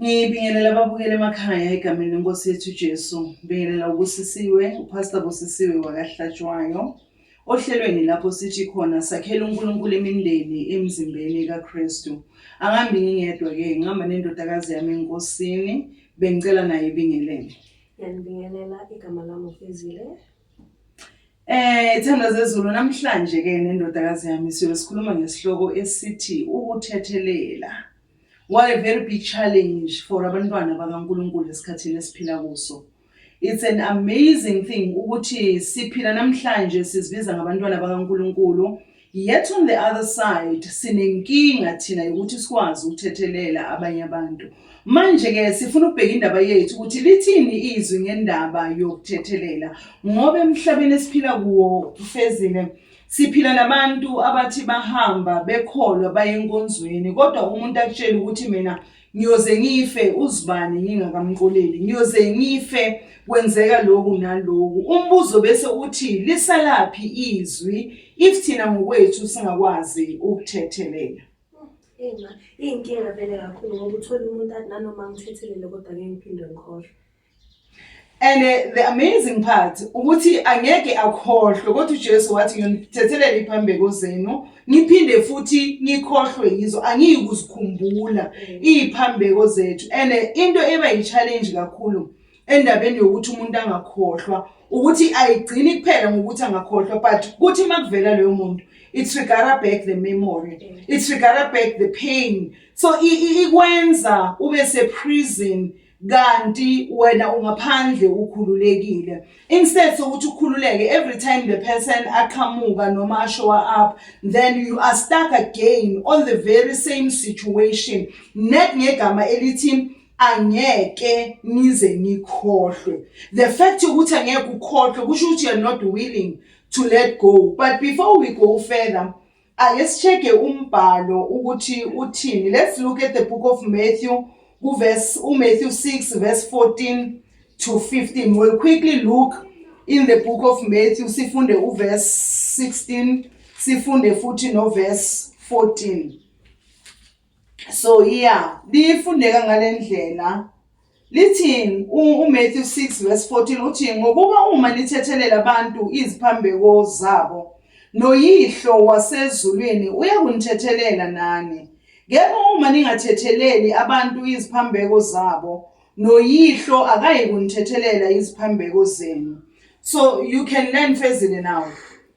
Ngibingelela ababukela emakhaya egameni lenkosi yethu Jesu. Ngibingelela ubusisiwe, uPastor Busisiwe wakaHlatshwayo. Ohlelweni lapho sithi khona sakhela uNkulunkulu imindeni emzimbeni kaKristu. Angambi ngingedwa ke, ngihamba nendodakazi yami enkosini, bengicela naye ibingelele. Ngiyabingelela igama lami uFezile. Ithanda zezulu namhlanje ke nendodakazi yami sikhuluma ngesihloko esithi ukuthethelela. What a very big challenge for abantwana bakaNkulunkulu esikhathini esiphila kuso. It's an amazing thing ukuthi siphila namhlanje sizibiza ngabantwana bakaNkulunkulu, yet on the other side sinenkinga thina ukuthi sikwazi ukuthethelela abanye abantu. Manje ke sifuna ukubheka indaba yethu ukuthi lithini izwi ngendaba yokuthethelela, ngoba emhlabeni esiphila kuwo Fezile siphila nabantu abathi bahamba bekholwa baye enkonzweni, kodwa umuntu akutshela ukuthi mina ngiyoze ngife uzibani ngingakamqoleli, ngiyoze ngife kwenzeka lokhu naloku. Umbuzo bese uthi lisalaphi izwi if thina ngokwethu singakwazi ukuthethelela. Inkinga vele kakhulu ngoba uthola umuntu athi nanoma ngithethelele kodwa ngeke ngiphinde ngikhohlwe. And the amazing part ukuthi angeke akhohlwe, kodwa uJesu wathi ngiyonithethelela iphambeko zenu ngiphinde futhi ngikhohlwe yizo, angikuzikhumbula iphambeko zethu. And into eba yi-challenge kakhulu endabeni yokuthi umuntu angakhohlwa ukuthi ayigcini kuphela ngokuthi angakhohlwa, but kuthi makuvela leyo muntu it trigger back the memory, it trigger back the pain, so ikwenza ube se prison kanti wena ungaphandle ukhululekile. Instead sokuthi ukhululeke every time the person aqhamuka noma show up, then you are stuck again on the very same situation. Net ngegama elithi angeke nize ngikhohlwe. The fact ukuthi angeke ukhohlwe kusho ukuthi you are not willing to let go. But before we go further, let's check umbhalo ukuthi uthini. Let's look at the book of Matthew, Matthew 6 verse 14 to 15. We'll quickly look in the book of Matthew, sifunde verse 16, sifunde futhi no verse 14. So yeah, lifundeka ngalendlela. Lithi uMatthew 6 verse 14 uthi ngokuba uma nithethelela abantu iziphambeko zabo, noyihlo wasezulwini uyakunithethelela nani. Ngeke uma ningathetheleli abantu iziphambeko zabo, noyihlo akayikunthethelela iziphambeko zenu. So you can learn Fezile now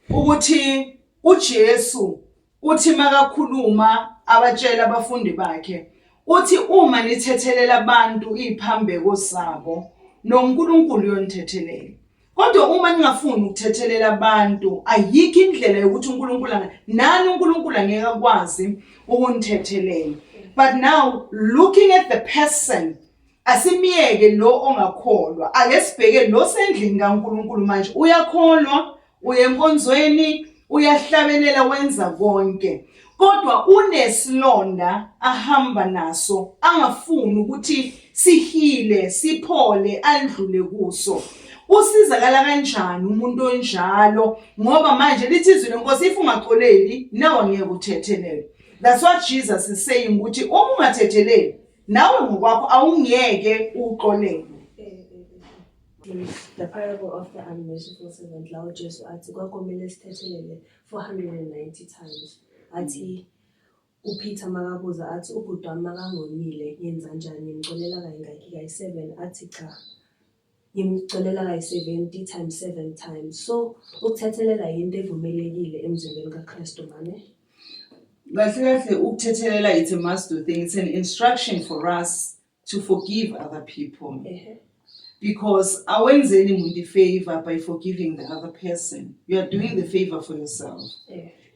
ukuthi uJesu uthi makakhuluma abatshela abafundi bakhe uthi uma nithethelela abantu iziphambeko zabo, noNkulunkulu uyonithethelela. Kodwa uma ningafuni ukuthethelela abantu, ayikho indlela yokuthi uNkulunkulu angeke akwazi ukunithethelela. But now looking at the person, asimiyeke lo ongakholwa, ake sibheke lo sendlini kaNkulunkulu manje uyakholwa, uyenkonzweni, uyahlabelela, wenza konke, kodwa unesilonda ahamba naso angafuni ukuthi sihile, siphole, adlule kuso. Usizakala kanjani umuntu onjalo? Ngoba manje lithi izwi lenkosi if ungakholeli nawe angeke uthethelele. That's what Jesus is saying ukuthi uma ungathetheleli nawe ngokwakho awungeke uqolele. The parable of the unmerciful servant, la uJesu athi kwakumele sithethelele 490 times. Athi uPeter makabuza athi ubhuti wami makangonile yenza njani, ngimcolela kayingaki kayi7, athi cha ngimcolela kayi70 times 7 times. So ukuthethelela into evumelekile emzimbeni kaKristu manje. Kahle ukuthethelela, it's a must do thing. It's an instruction for us to forgive other people. Because awenzeli umuntu favor by forgiving the other person. You are doing the favor for yourself.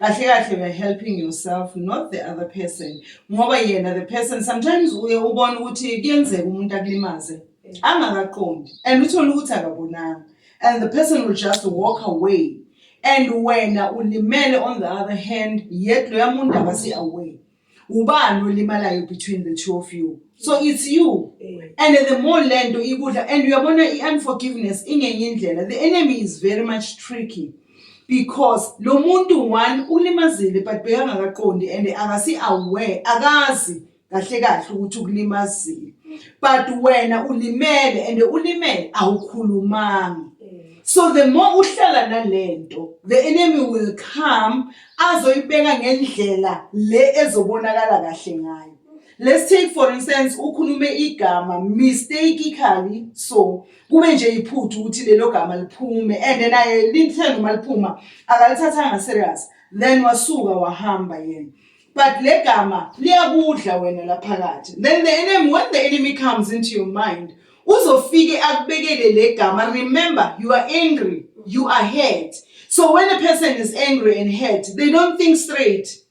Kahle you are helping yourself, not the other person. Ngoba yena the person sometimes uye ubona ukuthi kuyenzeka umuntu akulimaze angakaqondi and uthole ukuthi akabonanga, and the person will just walk away, and wena ulimele on the other hand, yet lo yamuntu akasi away. Ubani olimalayo between the two of you? So it's you. And the more lento ikudla, and uyabona unforgiveness ingenye indlela. The enemy is very much tricky because lo muntu one ulimazile but bekangakaqondi and akasi aware, akazi kahle ukuthi ukulimazile. but wena ulimele and ulimele awukhulumanga. Yeah. So the more uhlala nalento, the enemy will come azoyibeka ngendlela le ezobonakala kahle ngayo. Let's take for instance ukhulume igama mistakenly, so kube nje iphuthu ukuthi lelo gama liphume and naye lithanda uma liphuma akalithathanga serious, then wasuka wahamba yena. But le gama liyakudla wena laphakathi. Then the enemy, when the enemy comes into your mind, uzofike akubekele le gama. Remember, you are angry, you are hurt. So when a person is angry and hurt, they don't think straight.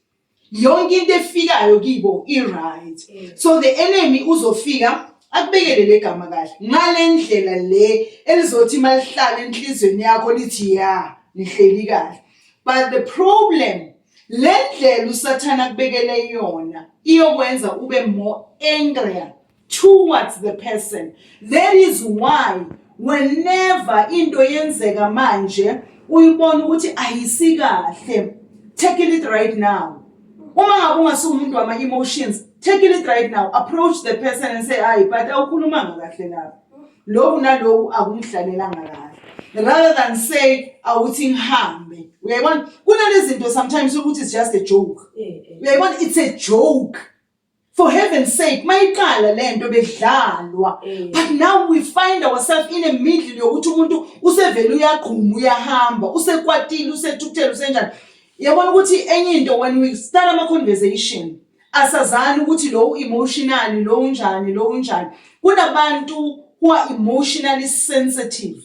Yonke into efikayo kibo i-right. So the enemy uzofika akubekele le gama kahle ngale ndlela le elizothi malihlala enhlizweni yakho lithi ya nihleli kahle. But the problem, le ndlela usathana akubekele yona iyokwenza ube more angry towards the person. That is why whenever into yenzeka manje uyibona ukuthi ayisikahle, take it right now. Uma ngabe ungasumuntu wama emotions, take it right now. Approach the person and say, "Hayi, but awukhulumanga kahle lapha. Lokhu naloku akungihlalelanga kahle." Rather than say, "Awuthi ngihambe." Uyayibona? Kunalezi zinto sometimes ukuthi it's just a joke. Uyayibona? It's a joke. For heaven's sake, mayiqala lento bedlalwa. But now we find ourselves in a middle yokuthi umuntu usevele uyaqhuma uyahamba, usekwatile, usethukuthele, usenjani. Yabona ukuthi enye into when we start ama conversation asazani ukuthi lo emotionally lo unjani. Kunabantu who are emotionally sensitive.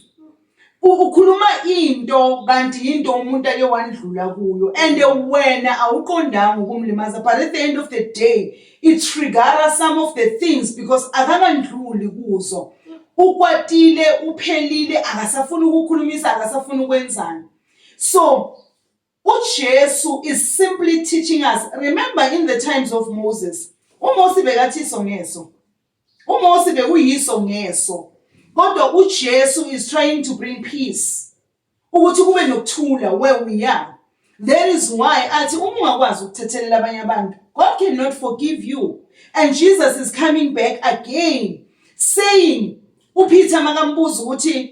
Ukhuluma into kanti into umuntu ake wandlula kuyo and wena awuqondanga ukumlimaza, but at the end of the day it triggers some of the things because akangandluli kuzo. Ukwatile uphelile akasafuna ukukhulumisa akasafuna ukwenzani. So uJesu is simply teaching us. Remember in the times of Moses, uMose bekathi songeso. uMose bekuyiso ngeso. Kodwa uJesu is trying to bring peace. Ukuthi kube nokuthula where we are. That is why athi uma ungakwazi ukuthethelela abanye abantu, God cannot forgive you. And Jesus is coming back again saying, uPeter makambuza ukuthi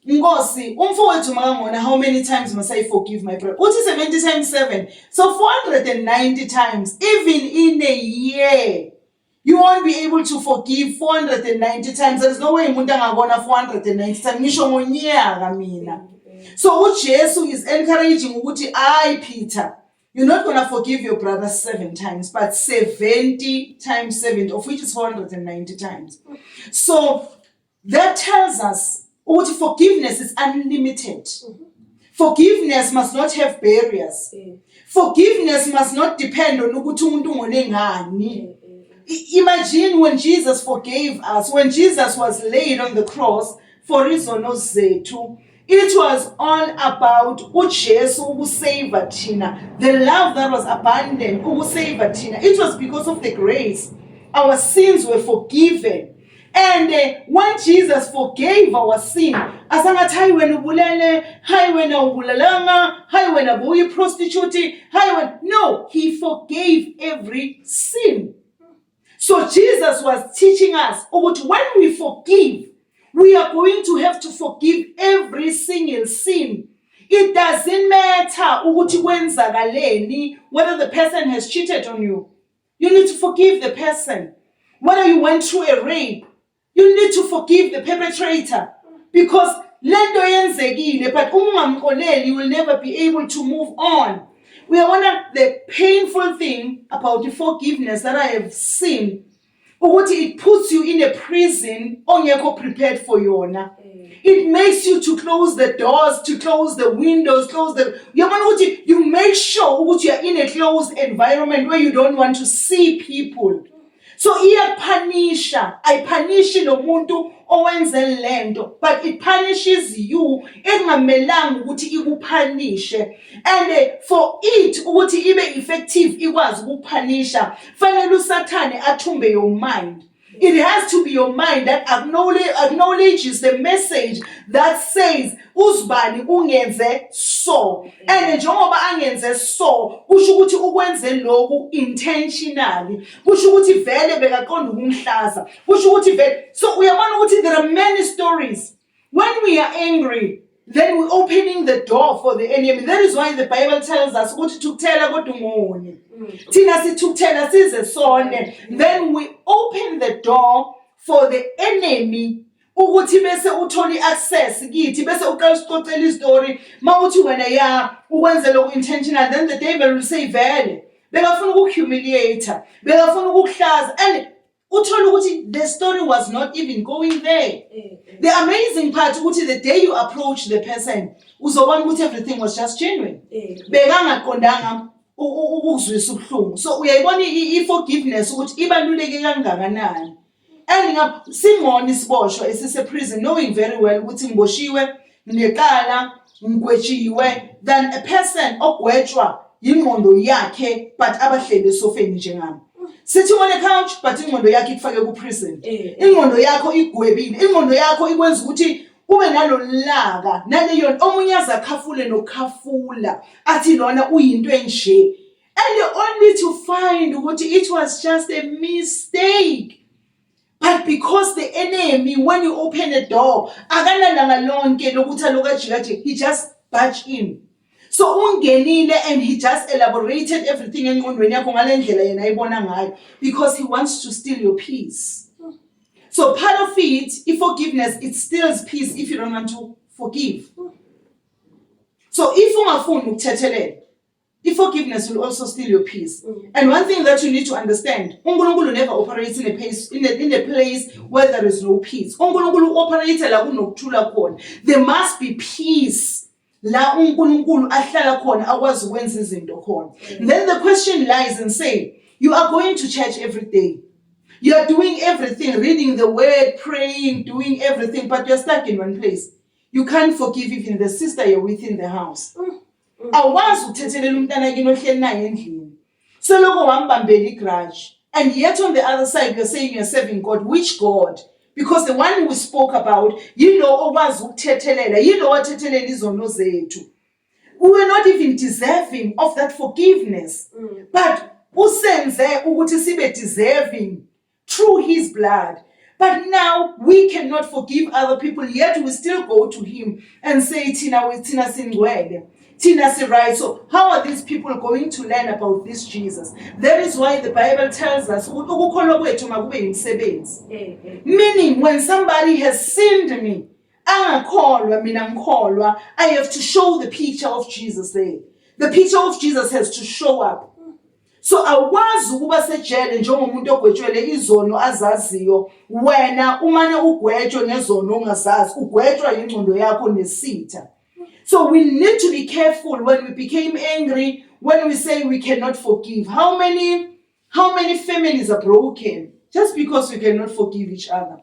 Nkosi, umfowethu makangona, how many times must I forgive my brother? Uthi 70 times 7. So 490 times. Even in a year, you won't be able to forgive 490 times. There's no way umuntu angabona 490 times. Ngisho ngonyaka mina. So uJesu is encouraging ukuthi, Peter, you're not going to forgive your brother 7 times, but 70 times 7, of which is 490 times. So that tells us forgiveness is unlimited. Forgiveness must not have barriers. Forgiveness must not depend on ukuthi umuntu ngone ngani. Imagine when Jesus forgave us, when Jesus was laid on the cross for izono zethu, it was all about uJesu ukusave thina, the love that was abundant ukusave thina. It was because of the grace our sins were forgiven. And when Jesus forgave our sin, asangathi hayi wena ubulele, hayi wena ubulalanga, hayi wena boyi prostitute, hayi wena. No, he forgave every sin. So Jesus was teaching us ukuthi when we forgive, we are going to have to forgive every single sin. It doesn't matter ukuthi kwenzakaleni, whether the person has cheated on you. You need to forgive the person. Whether you went through a rape, you need to forgive the perpetrator, because lento yenzekile, but ungamxoleli, you will never be able to move on. We are one of the painful thing about the forgiveness that I have seen. It puts you in a prison ongekho prepared for yona. It makes you to close the doors, to close the windows, you make sure you are in a closed environment where you don't want to see people. So iyakupunisha, ayipunishi lo muntu owenze lento, but it punishes you engamelanga ukuthi ikupunishe. And for it ukuthi ibe effective ikwazi ukupunisha, fanele uSathane athumbe your mind. It has to be your mind that acknowledges the message that says uzibani ungenze so. And njengoba angenze so, kusho ukuthi ukwenze lokhu intentionally. Kusho ukuthi vele bekaqonda ukumhlaza. Kusho ukuthi vele. So uyabona ukuthi there are many stories. When we are angry, then we're opening the door for the enemy. That is why the Bible tells us ukuthi thukuthela kodwa ungoni. Thina sithukuthela size sone. Then we open the door for the enemy ukuthi bese utholi access kithi bese uqala usixoxela istory mawuthi wena ya ukwenze lokhu intentional, then the devil will say vele bekafuna ukuhumiliate, bekafuna ukuhlaza, and uthola ukuthi the story was not even going there. The amazing part ukuthi the day you approach the person uzobona ukuthi everything was just genuine. Bekangaqondanga ukuzwisa ubuhlungu. So uyayibona i-forgiveness ukuthi ibaluleke kangakanani. And singoni siboshwa esise prison knowing very well ukuthi ngiboshiwe nekala ngigwetshiwe than a person ogwetshwa ingqondo yakhe but abahlele sofeni njengami. Sitting on a couch but ingqondo yakhe ikufake ku prison. Ingqondo yakho igwebile, ingqondo yakho ikwenza ukuthi ube nalo laka naleyo omunye azakhafule nokhafula athi lona uyinto enje. And only to find ukuthi it was just a mistake. But because the enemy, when you open a door, he just barged in. So ungenile and he just elaborated everything because he wants to steal your peace. So part of it, if forgiveness, it steals peace if you don't want to forgive. So if forgiveness will also steal your peace. And one thing that you need to understand, uNkulunkulu never operates in a place where there is no peace. uNkulunkulu operates la kunokuthula khona. There must be peace la uNkulunkulu ahlala khona akwazi ukwenza izinto khona. Then the question lies in saying, you are going to church every day. You are doing everything, reading the word, praying, doing everything, but you're stuck in one place. You can't forgive even the sister you're with in the house. Awazi ukuthethelela umntana kini ohleli naye endlini. So lokho wambambela igrudge. And yet on the other side you're saying you're serving God. Which God? Because the one we spoke about, owazi ukuthethelela, wathethelela izono zethu. We were not even deserving of that forgiveness. But usenze ukuthi sibe deserving through his blood. But now we cannot forgive other people, yet we still go to him and say, Tina singwele. Tina say, right. So how are these people going to learn about this Jesus? That is why the Bible tells us, meaning when somebody has sinned me, I have to show the picture of Jesus there. The picture of Jesus has to show up. So awazi ukuba sejele njengomuntu ogwetshwele izono azaziyo wena umane ugwetshwe ngezono ongazazi ugwetshwa ingqondo yakho nesitha. So we need to be careful when we became angry, when we say we cannot forgive. How many families are broken just because we cannot forgive each other?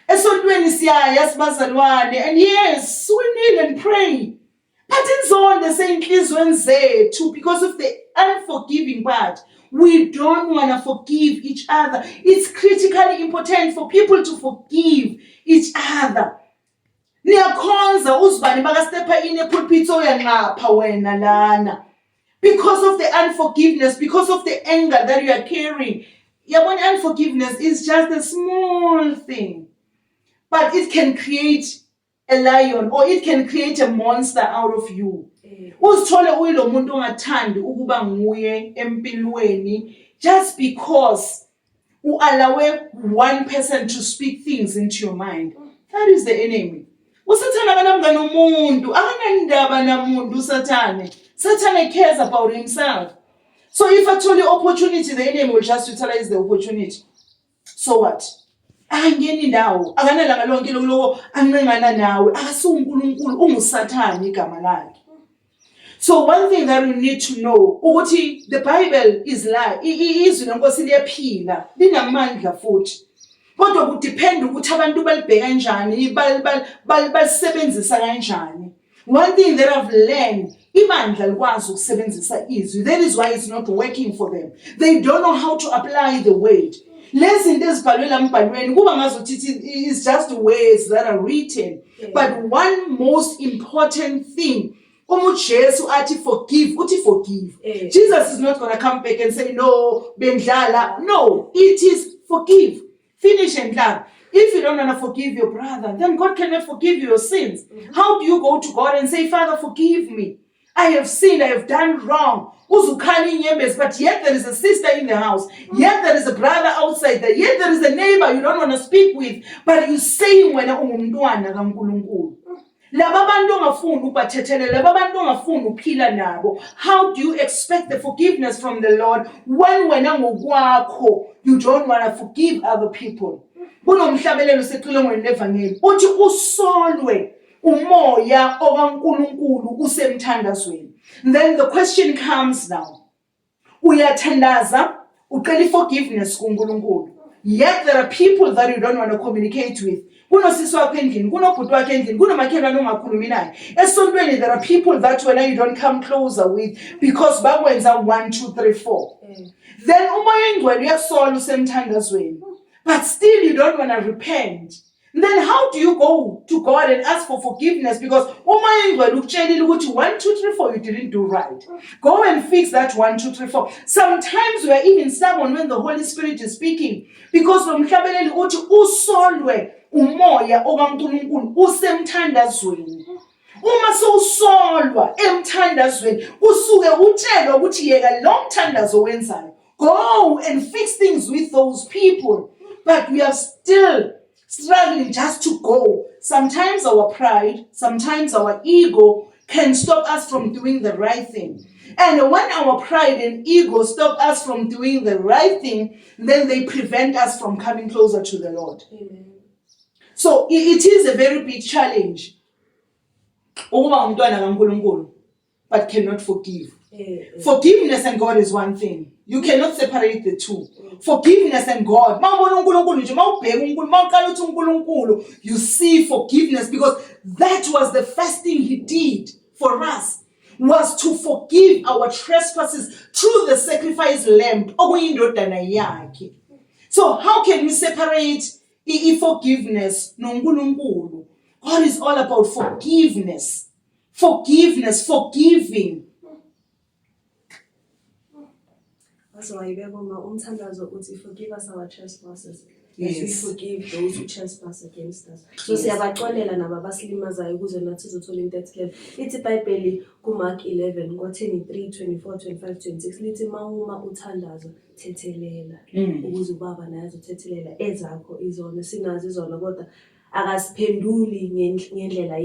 Esontweni siyaya sibazalwane, and yes, we kneel and pray. But it's on the same enhlizweni too, because of the unforgiving part. We don't want to forgive each other. It's critically important for people to forgive each other. Niyakhonza uzibani bakastepa ine pulpit oyanqapha wena lana. Because of the unforgiveness, because of the anger that you are carrying. Yabona, unforgiveness is just a small thing. But it can create a lion, or it can create a monster out of you. Uzithole uyilo muntu ongathandi ukuba nguye empilweni just because you allow one person to speak things into your mind. That is the enemy. Usathana kanamngani umuntu, akanandaba namuntu usathane. Satan cares about himself. So if at all the opportunity, the enemy will just utilize the opportunity. So what? Angeni ndawo akanalanga lonke lokho anqengana nawe akasuNkulunkulu ungusathani igama lakhe. So one thing that we need to know ukuthi the Bible is life. Izwi lenkosi liyaphila linamandla futhi. Kodwa kudepend ukuthi abantu balibheka kanjani balisebenzisa kanjani. One thing that I've learned, ibandla likwazi ukusebenzisa izwi. That is why it's not working for them. They don't know how to apply the word. lezi zinto ezibhalwe la mbhalweni kuba ngazuthi it's just words that are written. But one most important thing, uJesu athi forgive, uthi forgive. Jesus is not going to come back and say no, bendlala. No, it is forgive. Finish and done. If you don't want to forgive your brother, then God cannot forgive your sins. How do you go to God and say, Father, forgive me? I have sinned, I have done wrong. But yet there is a sister in the house. Yet there is a brother outside there. Yet there is a neighbor you don't want to speak with. But you say when ungumntwana kaNkulunkulu. Laba bantu ongafuni ukubathethelela, laba bantu ongafuni ukuphila nabo. How do you expect the forgiveness from the Lord when wena ngokwakho you don't want to forgive other people? Kunomhlabelelo seqilongweni levangeli uthi usolwe umoya okaNkulunkulu usemthandazweni. Then the question comes now. Uyathandaza, ucela forgiveness kuNkulunkulu. Yet there are people that you don't want to communicate with. Kunosisi wakho endlini, kunobhuti wakho endlini, kunomakhelwane ongakhulumi naye. Esontweni there are people that when you don't come closer with because bakwenza 1 2 3 4. Then umoya engcwele uyasola usemthandazweni. But still you don't want to repent. Then how do you go to God and ask for forgiveness? Because umoya engcwele ukutshelile ukuthi 1 2 3 4 you didn't do right. Go and fix that 1 2 3 4. Sometimes we are even stubborn when the Holy Spirit is speaking. Because nomhlabeleli uthi usolwe umoya okaNkulunkulu usemthandazweni. Uma sowusolwa emthandazweni usuke utshelwe ukuthi yeka lo mthandazo wenzayo. Go and fix things with those people. But we are still struggling just to go. Sometimes our pride, sometimes our ego can stop us from doing the right thing. And when our pride and ego stop us from doing the right thing, then they prevent us from coming closer to the Lord. Amen. So it is a very big challenge. Ukuba umntwana kaNkulunkulu, but cannot forgive. Forgiveness and God is one thing. You cannot separate the two. Forgiveness and God. You see forgiveness because that was the first thing He did for us, was to forgive our trespasses through the sacrifice lamb. So how can we separate forgiveness? God is all about forgiveness. Forgiveness, forgiving. That's why umthandazo uthi forgive us our trespasses as we forgive those who trespass against us. So siyabaxolela nabo abasilimazayo ukuze nathi sizothola into ethi ithi iBhayibheli kuMark 11 ngo-23 24 25 26 lithi mawuma uthandazo thethelela ukuze ubaba naye azothethelela ezakho izona sinazo izona kodwa akasiphenduli ngendlela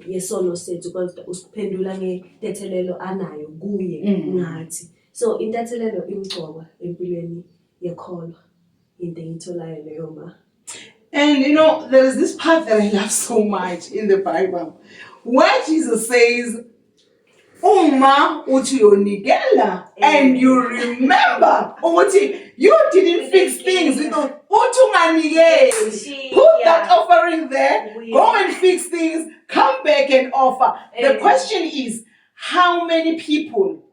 yesono sethu kodwa usiphendula ngethethelelo anayo kuye ngathi. So intethelelo imgcoba empilweni yekholo into engitholayo leyo ma. And you know, there is this part that I love so much in the Bible where Jesus says, Uma uthi yonikela and you remember uthi you didn't fix things with uthi unganikeli. Put that offering there, go and fix things, come back and offer. The question is, how many people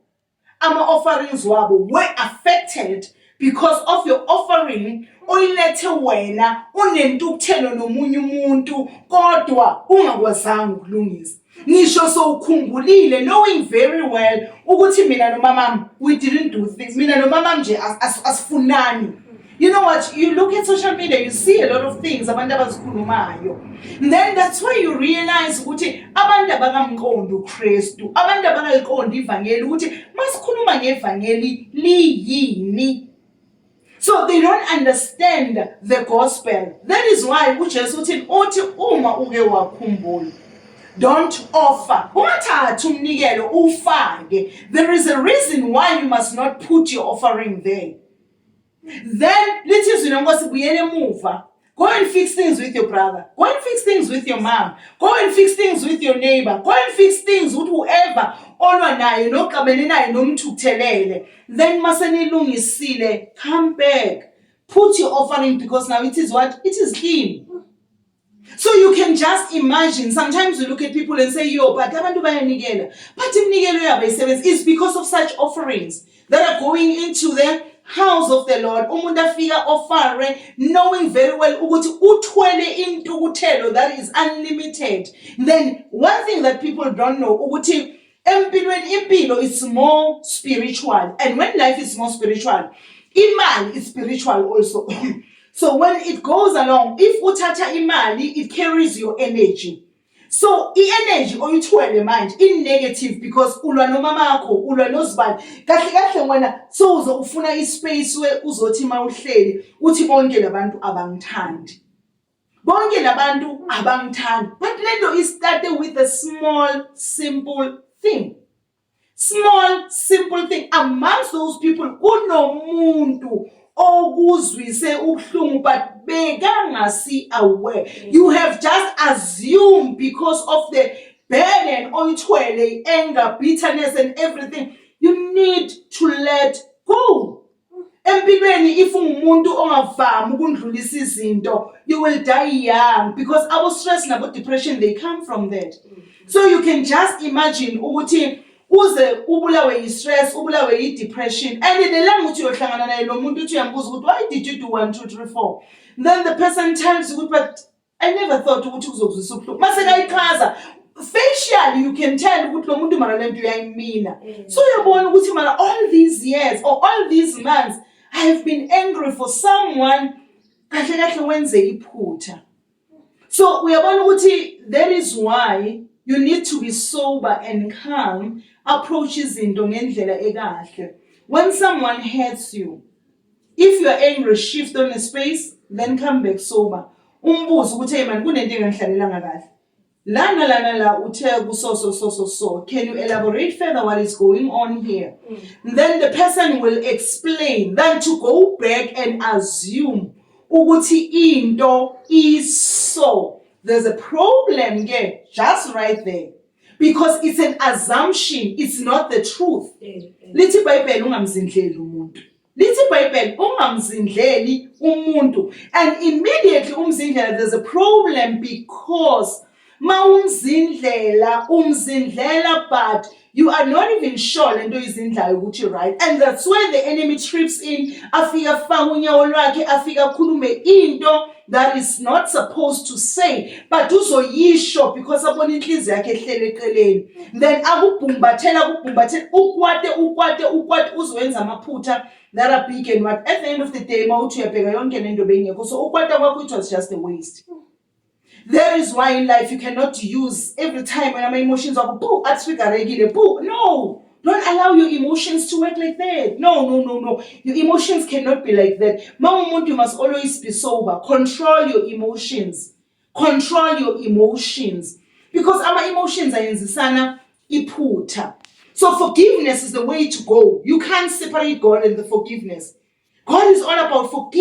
ama-offerings wabo were affected because of your offering oyilethe wena unentukuthelo nomunye umuntu kodwa ungakwazanga ukulungisa. Ngisho sowukhumbulile knowing very well ukuthi mina nomamami we didn't do things. Mina nomamami nje asifunani. You know what? You look at social media, you see a lot of things abantu abazikhulumayo. Then that's why you realize ukuthi abantu abangamqondi uKristu, abantu abangaliqondi ivangeli ukuthi masikhuluma ngevangeli liyini. So they don't understand the gospel. That is why uJesu uthi uma uke wakhumbula, don't offer. Ungathathi umnikelo ufake. There is a reason why you must not put your offering there. Then lithi izwi lenkosi buyele emuva. Go and fix things with your brother. Go and fix things with your mom. Go and fix things with your neighbor. Go and fix things with whoever olwa naye noqabene naye nomthukuthelele. Then masenilungisile, come back. Put your offering because now it is what? It is clean. So you can just imagine, sometimes we look at people and say, yo, but abantu bayanikela. But imnikelo yabo isebenza is because of such offerings that are going into the house of the Lord, umuntu afika ofare, knowing very well ukuthi uthwele intukuthelo that is unlimited. Then one thing that people don't know, ukuthi empilweni impilo is more spiritual, and when life is more spiritual, imali is spiritual also. So when it goes along, if uthatha imali, it carries your energy. So i-energy oyithwele manje in negative because ulwa nomama akho, ulwa nozibani. Kahle kahle wena so uzofuna ispace where uzothi mawuhleli uthi bonke labantu abangithandi. Bonke labantu abangithandi. But lento is started with a small simple thing. Small simple thing. Amongst those people kunomuntu okuzwise ubuhlungu but bekangasi aware. You have just assumed because of the burden oyithwele, anger, bitterness and everything. You need to let go. Empilweni if umuntu ongavami ukundlulisa izinto, you will die young because our stress and our depression, they come from that. So you can just imagine ukuthi uze ubulawe yi-stress, ubulawe yi-depression, and the language uyohlangana naye lo muntu uthi uyambuza ukuthi why did you do 1 2 3 4? Then the person tells you, but I never thought ukuthi uzokuzwisa ubuhlungu. Mase kayichaza facially you can tell ukuthi lo muntu mara lento uyayimina. So uyabona ukuthi mara all these years or all these months I have been angry for someone kahle kahle wenze iphutha. So uyabona ukuthi that is why you need to be sober and calm, approach izinto ngendlela ekahle. When someone hurts you, if you are angry, shift on a space, then come back sober. Umbuzo ukuthi hey man kunento engihlalelanga kahle. Lana la uthe ku so. Can you elaborate further what is going on here? Then the person will explain. Then to go back and assume ukuthi into is so. There's a problem here, just right there. Because it's an assumption, it's not the truth. Lithi iBhayibheli ungamzindleli umuntu. Lithi iBhayibheli ungamzindleli umuntu. And immediately umzindlela, there's a problem because ma umzindlela, but you are not even sure lento izindlayo ukuthi right. And that's where the enemy trips in, afika faka unyawo lwakhe, afika khulume into that is not supposed to say, but uzoyisho because abona inhliziyo yakhe ehlele eqeleni. Then akubhumbathela ukwate uzowenza amaphutha that are big and what at the end of the day mawuthi uyabheka yonke lento bengekho. So ukwata kwakho it was just a waste. That is why in life you cannot use every time when my emotions are no, don't allow your emotions to work like that. No. Your emotions cannot be like that. You must always be sober. Control your emotions. Because our emotions are yenzisana iphutha. So forgiveness is the way to go. You can't separate God and the forgiveness. God is all about forgiveness.